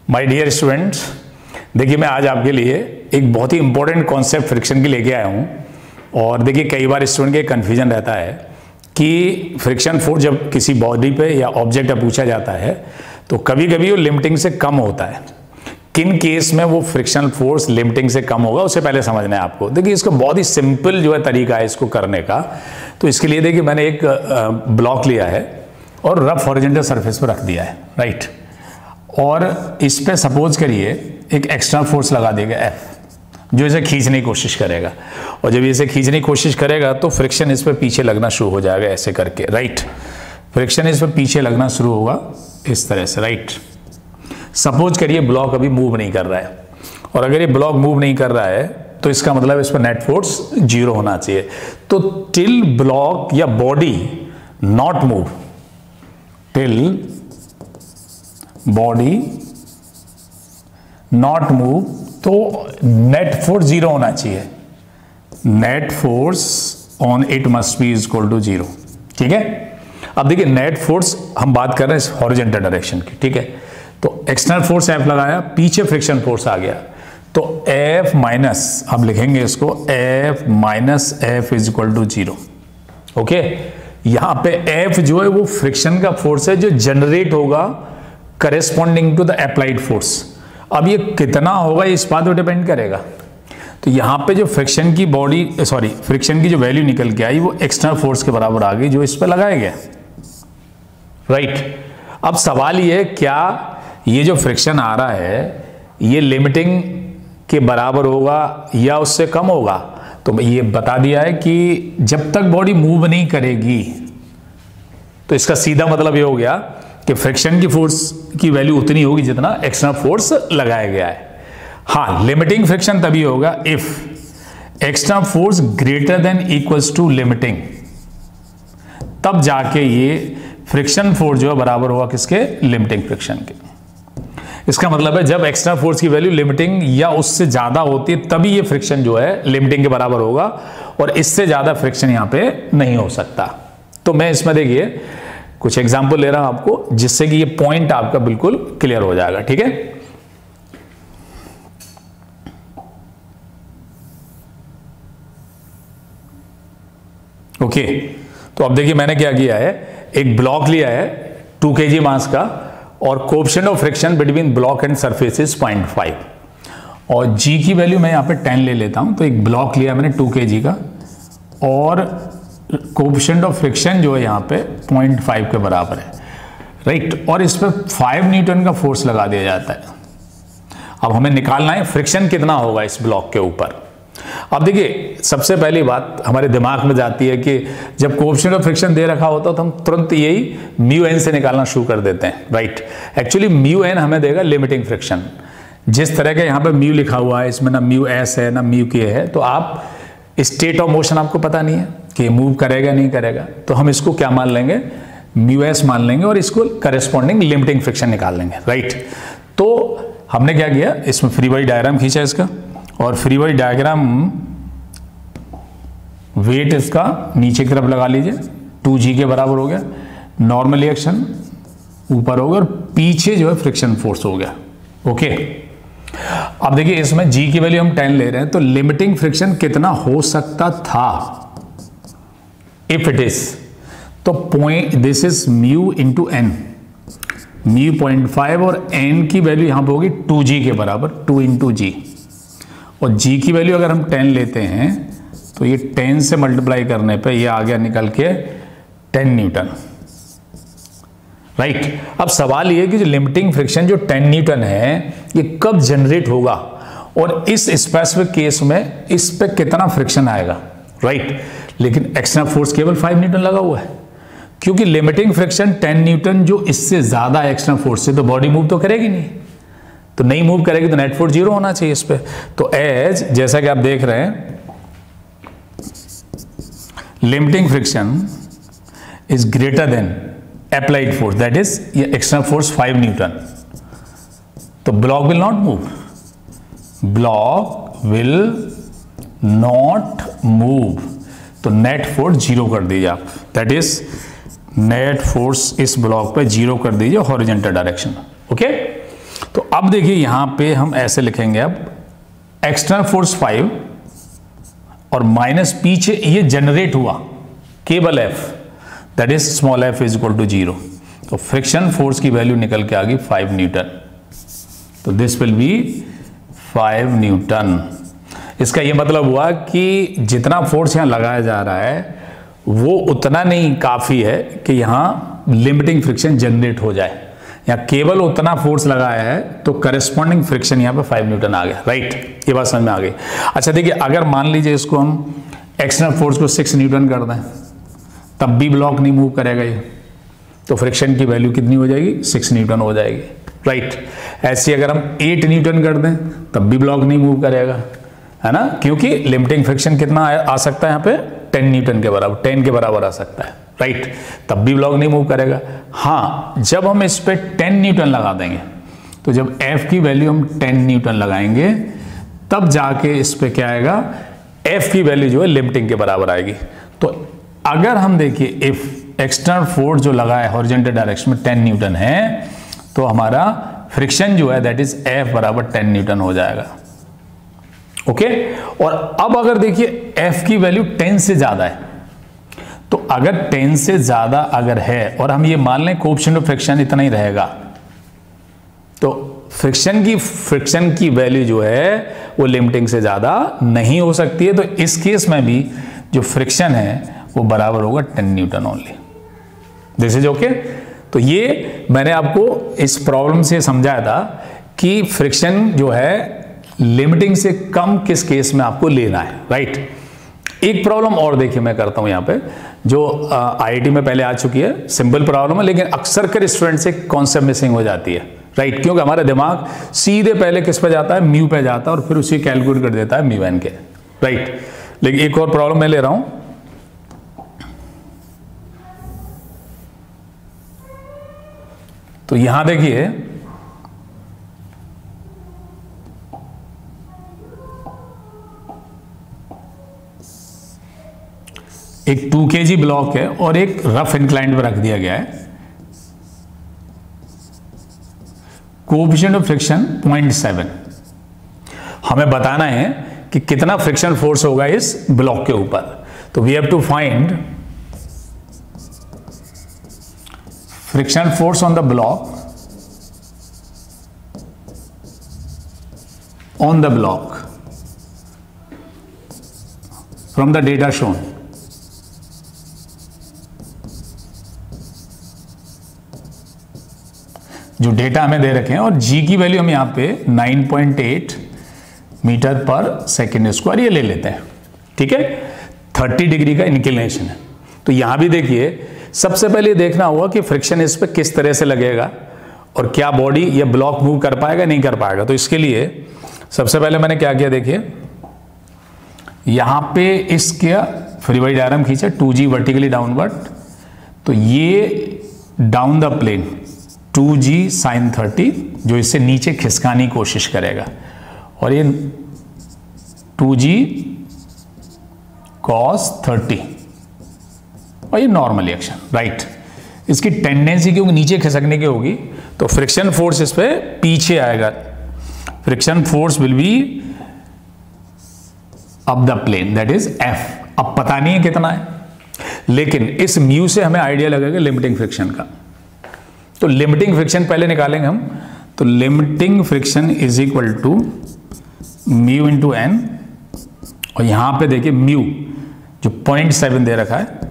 My dear students, देखिए मैं आज आपके लिए एक बहुत ही इंपॉर्टेंट कॉन्सेप्ट फ्रिक्शन की लेके आया हूँ। और देखिए कई बार स्टूडेंट के कन्फ्यूजन रहता है कि फ्रिक्शन फोर्स जब किसी बॉडी पे या ऑब्जेक्ट पे पूछा जाता है तो कभी कभी वो लिमिटिंग से कम होता है। किन केस में वो फ्रिक्शनल फोर्स लिमिटिंग से कम होगा उससे पहले समझना है आपको। देखिए इसका बहुत ही सिंपल जो है तरीका है इसको करने का। तो इसके लिए देखिए मैंने एक ब्लॉक लिया है और रफ हॉरिजॉन्टल सरफेस पर रख दिया है, राइट। और इस पे सपोज करिए एक एक्सटर्नल फोर्स लगा देगा F, जो इसे खींचने की कोशिश करेगा। और जब इसे खींचने की कोशिश करेगा तो फ्रिक्शन इस पे पीछे लगना शुरू हो जाएगा ऐसे करके, राइट। फ्रिक्शन इस पे पीछे लगना शुरू होगा इस तरह से, राइट। सपोज करिए ब्लॉक अभी मूव नहीं कर रहा है, और अगर ये ब्लॉक मूव नहीं कर रहा है तो इसका मतलब इस पर नेट फोर्स 0 होना चाहिए। तो टिल ब्लॉक या body not move, till body not move, तो नेट फोर्स 0 होना चाहिए। Net force on it must be is equal to 0, ठीक है। अब देखिए नेट फोर्स हम बात कर रहे हैं हॉरिजॉन्टल डायरेक्शन की, ठीक है। तो एक्सटर्नल फोर्स F लगाया, पीछे फ्रिक्शन फोर्स आ गया, तो F माइनस, अब लिखेंगे इसको F minus F is equal to 0, okay. यहां पे F जो है वो फ्रिक्शन का फोर्स है जो जनरेट होगा corresponding to the applied force. अब ये कितना होगा इस बात पर डिपेंड करेगा। तो यहां पे जो फ्रिक्शन की फ्रिक्शन की जो वैल्यू निकल के आई वो एक्सटर्नल फोर्स के बराबर आ गई जो इस पे लगाया गया, राइट। अब सवाल ये है क्या ये जो फ्रिक्शन आ रहा है ये लिमिटिंग के बराबर होगा या उससे कम होगा। तो ये बता दिया है कि जब तक बॉडी मूव नहीं करेगी तो इसका सीधा मतलब ये हो गया कि फ्रिक्शन की फोर्स की वैल्यू उतनी होगी जितना एक्सटर्नल फोर्स लगाया गया है। हाँ, लिमिटिंग फ्रिक्शन तभी होगा if external force greater than equals to limiting, तब जाके ये फ्रिक्शन फोर्स जो है बराबर होगा किसके, लिमिटिंग फ्रिक्शन के। इसका मतलब है जब एक्सटर्नल फोर्स की वैल्यू लिमिटिंग या उससे ज्यादा होती है तभी ये फ्रिक्शन जो है लिमिटिंग के बराबर होगा, और इससे ज्यादा फ्रिक्शन यहां पे नहीं हो सकता। तो मैं इसमें देखिए कुछ एग्जांपल ले रहा हूं आपको जिससे कि ये पॉइंट आपका बिल्कुल क्लियर हो जाएगा, ठीक है। ओके, तो अब देखिए मैंने क्या किया है, एक ब्लॉक लिया है 2 kg मास का, और coefficient of friction between block and surface is 0.5, और G की वैल्यू मैं यहाँ पे 10 ले लेता हूँ। तो एक ब्लॉक लिया मैंने 2 kg का, और कोएफिशिएंट ऑफ फ्रिक्शन जो है यहाँ पे 0.5 के बराबर है, राइट। और इस पे 5 न्यूटन का फोर्स लगा दिया जाता है। अब हमें निकालना है फ्रिक्शन कितना होगा इस ब्लॉक के ऊपर। अब देखिए सबसे पहली बात हमारे दिमाग में जाती है कि जब कोएफिशिएंट ऑफ फ्रिक्शन दे रखा होता है तो हम तुरंत यही म्यू एन से निकालना शुरू कर देते हैं, राइट। एक्चुअली म्यू एन हमें देगा लिमिटिंग फ्रिक्शन। जिस तरह का यहाँ पे म्यू लिखा हुआ है इसमें ना म्यू एस है ना म्यू के है, तो आप स्टेट ऑफ मोशन आपको पता नहीं है कि मूव करेगा नहीं करेगा, तो हम इसको क्या मान लेंगे, म्यू एस मान लेंगे, और इसको करेस्पॉन्डिंग लिमिटिंग फ्रिक्शन निकाल लेंगे, राइट। तो हमने क्या किया, इसमें फ्री बॉडी डायग्राम खींचा इसका, और फ्री बॉडी डायग्राम वेट इसका नीचे की तरफ लगा लीजिए, 2G के बराबर हो गया, नॉर्मल रिएक्शन ऊपर हो गया, और पीछे जो है फ्रिक्शन फोर्स हो गया, ओके। अब देखिए इसमें G की वैल्यू हम 10 ले रहे हैं, तो लिमिटिंग फ्रिक्शन कितना हो सकता था इफ इट इज, तो this is mu into N, mu 0.5, और n की वैल्यू यहां पर होगी 2G के बराबर, 2 इंटू G, और G की वैल्यू अगर हम 10 लेते हैं तो ये 10 से मल्टीप्लाई करने पे ये आ गया निकल के 10 न्यूटन, राइट। अब सवाल ये कि जो लिमिटिंग फ्रिक्शन जो 10 न्यूटन है ये कब जनरेट होगा, और इस स्पेसिफिक केस में इस पे कितना फ्रिक्शन आएगा, राइट। लेकिन एक्सटर्नल फोर्स केवल 5 न्यूटन लगा हुआ है, क्योंकि लिमिटिंग फ्रिक्शन 10 न्यूटन जो इससे ज्यादा एक्सटर्नल फोर्स से, तो बॉडी मूव तो करेगी नहीं, तो नहीं मूव करेगी तो नेट फोर्स 0 होना चाहिए इस पे। तो एज जैसा कि आप देख रहे हैं limiting friction is greater than applied force, that is ये एक्सटर्नल फोर्स 5 न्यूटन, तो block will not move, block will not move, तो नेट फोर्स 0 कर दीजिए आप, दैट इज नेट फोर्स इस ब्लॉक पे 0 कर दीजिए हॉरिजॉन्टल डायरेक्शन, ओके। तो अब देखिए यहां पे हम ऐसे लिखेंगे, अब एक्सटर्नल फोर्स 5 और माइनस पीछे ये जनरेट हुआ केवल F, that is small f is equal to 0। तो फ्रिक्शन फोर्स की वैल्यू निकल के आ गई 5 न्यूटन। तो दिस विल बी 5 न्यूटन। इसका ये मतलब हुआ कि जितना फोर्स यहां लगाया जा रहा है वो उतना नहीं काफी है कि यहां लिमिटिंग फ्रिक्शन जनरेट हो जाए। या केवल उतना फोर्स लगाया है तो करस्पॉन्डिंग फ्रिक्शन यहां पे 5 न्यूटन आ गया, राइट। ये बात समझ में आ गई। अच्छा देखिए, अगर मान लीजिए इसको हम एक्सटर्नल फोर्स को 6 न्यूटन कर दें, तब भी ब्लॉक नहीं मूव करेगा ये, तो फ्रिक्शन की वैल्यू कितनी हो जाएगी? 6 न्यूटन हो जाएगी, राइट। ऐसे अगर हम 8 न्यूटन कर दें तब भी ब्लॉक नहीं मूव करेगा, है ना, क्योंकि लिमिटिंग फ्रिक्शन कितना आ सकता है यहाँ पे? 10 न्यूटन के बराबर, 10 के बराबर आ सकता है, राइट। तब भी ब्लॉक नहीं मूव करेगा। हाँ, जब हम इस पे 10 न्यूटन लगा देंगे, तो जब F की वैल्यू हम 10 न्यूटन लगाएंगे तब जाके इस पे क्या आएगा? F की वैल्यू जो है लिमिटिंग के बराबर आएगी। तो अगर हम देखिए इफ एक्सटर्नल फोर्स जो लगा है हॉरिजॉन्टल डायरेक्शन में 10 न्यूटन है, तो हमारा फ्रिक्शन जो है दैट इज F बराबर 10 न्यूटन हो जाएगा, ओके। और अब अगर देखिए F की वैल्यू 10 से ज्यादा है, तो अगर 10 से ज्यादा अगर है और हम ये मान लें कोएफिशिएंट ऑफ फ्रिक्शन इतना ही रहेगा, तो फ्रिक्शन की वैल्यू जो है वो लिमिटिंग से ज्यादा नहीं हो सकती है। तो इस केस में भी जो फ्रिक्शन है वो बराबर होगा 10 Newton only. This is okay. तो ये मैंने आपको इस प्रॉब्लम से समझाया था कि फ्रिक्शन जो है लिमिटिंग से कम किस केस में आपको लेना है, राइट। एक प्रॉब्लम और देखिए मैं करता हूं यहां पे, जो आईआईटी में पहले आ चुकी है, सिंपल प्रॉब्लम है, लेकिन अक्सर कर स्टूडेंट से कॉन्सेप्ट मिसिंग हो जाती है, राइट। क्योंकि हमारा दिमाग सीधे पहले किस पे जाता है? म्यू पे जाता है और फिर उसी कैलकुलेट कर देता है म्यू एन के, राइट। लेकिन एक और प्रॉब्लम मैं ले रहा हूं, तो यहां देखिए एक 2 kg ब्लॉक है और एक रफ इंक्लाइंड पर रख दिया गया है। Coefficient of friction 0.7। हमें बताना है कि कितना फ्रिक्शन फोर्स होगा इस ब्लॉक के ऊपर। तो we have to find friction force on the block from the data shown. जो डेटा हमें दे रखे हैं और जी की वैल्यू हम यहां पे 9.8 मीटर पर सेकेंड स्क्वायर ये ले लेते हैं, ठीक है। 30 डिग्री का इंक्लिनेशन है। तो यहां भी देखिए, सबसे पहले देखना होगा कि फ्रिक्शन इस पे किस तरह से लगेगा और क्या बॉडी ये ब्लॉक मूव कर पाएगा नहीं कर पाएगा। तो इसके लिए सबसे पहले मैंने क्या किया, देखिए यहां पे इसका फ्री बॉडी डायग्राम खींचा, 2G वर्टिकली डाउनवर्ड। तो ये down the plane 2G sin 30 जो इससे नीचे खिसकाने की कोशिश करेगा, और ये 2G cos 30 और ये नॉर्मल एक्शन, राइट। इसकी टेंडेंसी क्योंकि नीचे खिसकने की होगी, तो फ्रिक्शन फोर्स इस पे पीछे आएगा। Friction force will be up the plane, that is F। अब पता नहीं है कितना है, लेकिन इस म्यू से हमें आइडिया लगेगा लिमिटिंग फ्रिक्शन का। तो लिमिटिंग फ्रिक्शन पहले निकालेंगे हम। तो limiting friction is equal to mu into N, और यहां पे देखिए म्यू जो 0.7 दे रखा है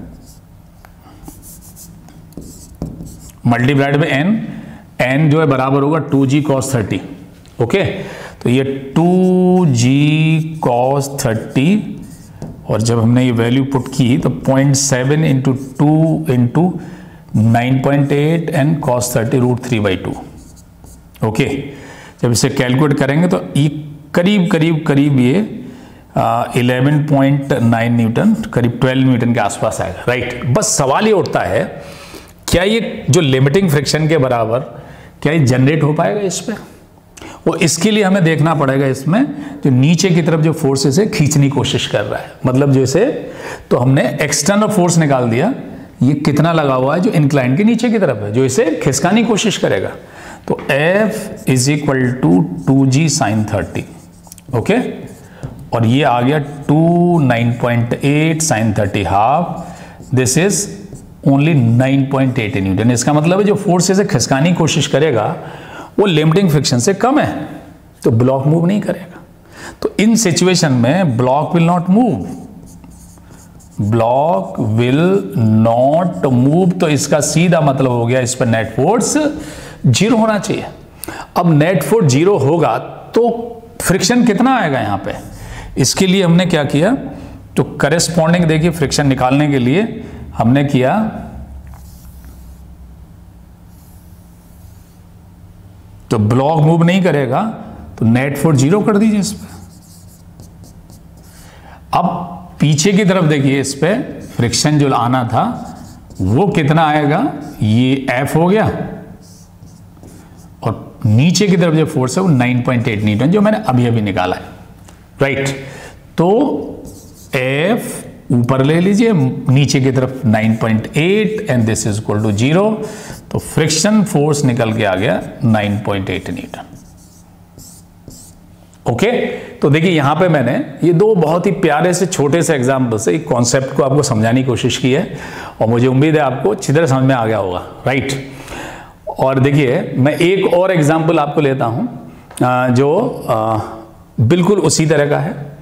मल्टीप्लाइड बाय एन, एन जो है बराबर होगा 2G cos 30, ओके। तो ये 2G cos 30, और जब हमने ये वैल्यू पुट की तो 0.7 into 2 into 9.8 and cos 30 √3/2, okay. जब इसे कैलकुलेट करेंगे तो ये करीब ये 11.9 न्यूटन, करीब 12 न्यूटन के आसपास आएगा, राइट। बस सवाल ये उठता है, क्या ये जो लिमिटिंग फ्रिक्शन के बराबर क्या ये जनरेट हो पाएगा इस पे? वो इसके लिए हमें देखना पड़ेगा इसमें जो नीचे की तरफ जो फोर्स इसे खींचने की कोशिश कर रहा है, मतलब जो इसे, तो हमने एक्सटर्नल फोर्स निकाल दिया, ये कितना लगा हुआ है जो इंक्लाइन के नीचे की तरफ है, जो इसे खिसकाने की कोशिश करेगा। तो F is equal to 2G sin 30, okay, और ये आ गया 9.8 sin 30 half, this is only 9.8 newton. इसका मतलब है जो फोर्स इसे खिसकाने की कोशिश करेगा वो लिमिटिंग फ्रिक्शन से कम है, तो ब्लॉक मूव नहीं करेगा। तो इन सिचुएशन में block will not move, block will not move, तो इसका सीधा मतलब हो गया इस पर नेट फोर्स 0 होना चाहिए। अब नेट फोर्स 0 होगा तो फ्रिक्शन कितना आएगा यहां पे, इसके लिए हमने क्या किया, तो करेस्पॉन्डिंग देखिए फ्रिक्शन निकालने के लिए हमने किया तो ब्लॉक मूव नहीं करेगा तो नेट फोर्स 0 कर दीजिए इस पे। अब पीछे की तरफ देखिए, इस पे फ्रिक्शन जो आना था वो कितना आएगा, ये F हो गया, और नीचे की तरफ जो फोर्स है वो 9.8 न्यूटन जो मैंने अभी अभी निकाला है, राइट। तो F ऊपर ले लीजिए, नीचे की तरफ 9.8 and this is equal to 0, तो फ्रिक्शन फोर्स निकल के आ गया 9.8 न्यूटन, ओके। तो देखिए यहां पे मैंने ये दो बहुत ही प्यारे से छोटे से एग्जाम्पल से एक कॉन्सेप्ट को आपको समझाने की कोशिश की है, और मुझे उम्मीद है आपको अच्छी तरह समझ में आ गया होगा, राइट। और देखिए मैं एक और एग्जाम्पल आपको लेता हूं जो बिल्कुल उसी तरह का है।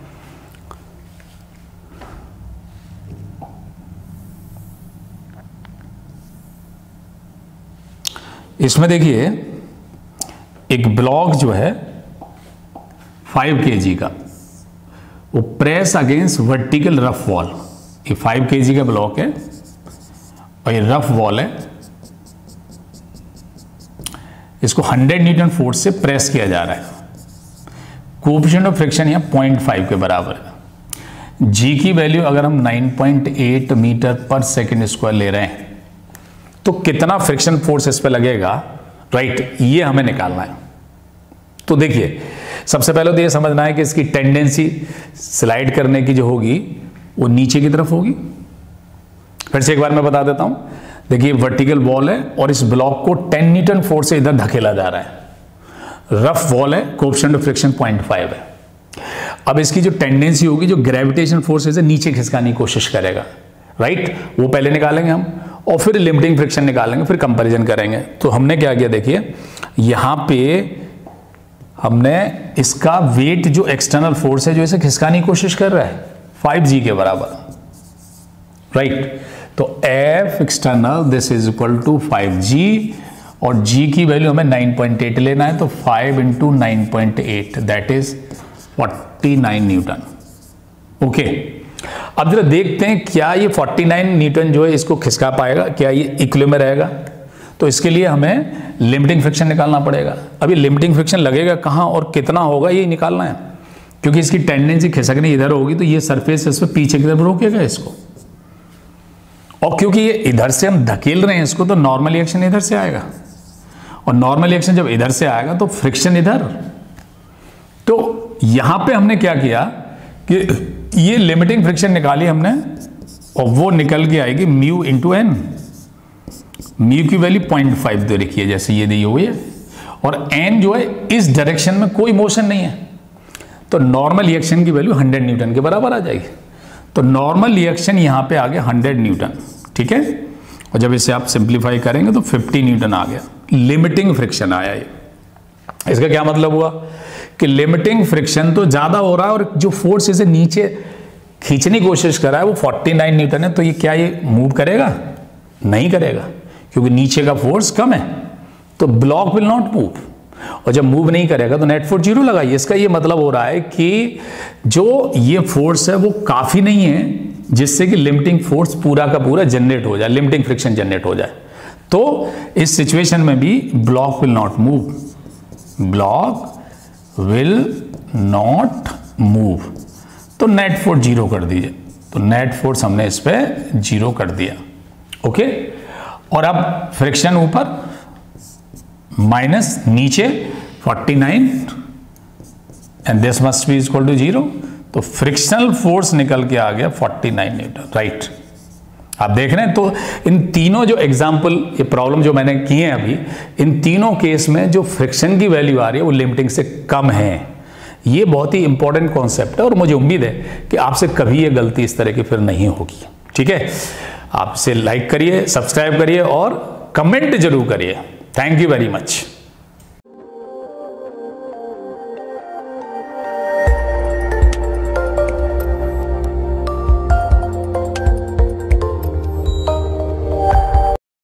इसमें देखिए एक ब्लॉक जो है 5 kg का, वो press against vertical rough wall, ये 5 kg का ब्लॉक है और ये रफ वॉल है, इसको 100 न्यूटन फोर्स से प्रेस किया जा रहा है। कोएफिशिएंट ऑफ फ्रिक्शन यहाँ 0.5 के बराबर है। जी की वैल्यू अगर हम 9.8 मीटर पर सेकेंड स्क्वायर ले रहे हैं तो कितना फ्रिक्शन फोर्स इस पे लगेगा, राइट, ये हमें निकालना है। तो देखिए सबसे पहले तो ये समझना है कि इसकी टेंडेंसी स्लाइड करने की जो होगी वो नीचे की तरफ होगी। फिर से एक बार मैं बता देता हूं, देखिए वर्टिकल वॉल है और इस ब्लॉक को 10 न्यूटन फोर्स से इधर धकेला जा रहा है, रफ वॉल है, कोएफिशिएंट ऑफ फ्रिक्शन 0.5 है। अब इसकी जो टेंडेंसी होगी, जो ग्रेविटेशन फोर्स है नीचे खिसकाने की कोशिश करेगा, राइट, वो पहले निकालेंगे हम, और फिर लिमिटिंग फ्रिक्शन निकालेंगे, फिर कंपैरिजन करेंगे। तो हमने क्या किया, देखिए यहां पे हमने इसका वेट जो एक्सटर्नल फोर्स है जो इसे खिसकाने की कोशिश कर रहा है 5G के बराबर, राइट। तो F external this is equal to 5G और G की वैल्यू हमें 9.8 लेना है, तो 5 into 9.8 that is 49 Newton, okay. अब जरा देखते हैं क्या ये 49 न्यूटन जो है इसको खिसका पाएगा, क्या ये इक्विलिब्रियम में रहेगा। तो इसके लिए हमें लिमिटिंग फ्रिक्शन निकालना पड़ेगा। अभी लिमिटिंग फ्रिक्शन लगेगा कहाँ और कितना होगा ये निकालना है, क्योंकि इसकी टेंडेंसी खिसकने इधर होगी तो ये सरफेस इस पे पीछे की तरफ रोकेगा इसको, और क्योंकि ये इधर से हम धकेल रहे हैं इसको तो नॉर्मल रिएक्शन इधर से आएगा, और नॉर्मल रिएक्शन जब इधर से आएगा तो फ्रिक्शन इधर। तो यहां पे हमने क्या किया कि ये लिमिटिंग फ्रिक्शन निकाली हमने, और वो निकल के आएगी म्यू इंटू एन। म्यू की वैल्यू 0.5 दे रखी है जैसे ये दी हुई है, और एन जो है इस डायरेक्शन में कोई मोशन नहीं है, तो नॉर्मल रिएक्शन की वैल्यू 100 न्यूटन के बराबर आ जाएगी। तो नॉर्मल रिएक्शन यहां पे आ गया 100 न्यूटन, ठीक है, और जब इसे आप सिंप्लीफाई करेंगे तो 50 न्यूटन आ गया। लिमिटिंग फ्रिक्शन आया ये। इसका क्या मतलब हुआ कि लिमिटिंग फ्रिक्शन तो ज्यादा हो रहा है और जो फोर्स इसे नीचे खींचने की कोशिश कर रहा है वो 49 न्यूटन है, तो ये क्या ये मूव करेगा? नहीं करेगा, क्योंकि नीचे का फोर्स कम है, तो ब्लॉक विल नॉट मूव, और जब मूव नहीं करेगा तो नेट फोर्स 0 लगाइए। इसका ये मतलब हो रहा है कि जो ये फोर्स है वो काफी नहीं है जिससे कि लिमिटिंग फोर्स पूरा का पूरा जनरेट हो जाए, लिमिटिंग फ्रिक्शन जनरेट हो जाए। तो इस सिचुएशन में भी block will not move, block will not move, तो नेट फोर्स 0 कर दीजिए। तो नेट फोर्स हमने इस पे 0 कर दिया, ओके। और अब फ्रिक्शन ऊपर माइनस नीचे 49 and this must be equal to 0, तो फ्रिक्शनल फोर्स निकल के आ गया 49 न्यूटन, राइट। आप देख रहे हैं। तो इन तीनों जो एग्जाम्पल, ये प्रॉब्लम जो मैंने किए हैं अभी, इन तीनों केस में जो फ्रिक्शन की वैल्यू आ रही है वो लिमिटिंग से कम है। ये बहुत ही इंपॉर्टेंट कॉन्सेप्ट है और मुझे उम्मीद है कि आपसे कभी ये गलती इस तरह की फिर नहीं होगी। ठीक है, आपसे लाइक करिए, सब्सक्राइब करिए और कमेंट जरूर करिए। Thank you very much.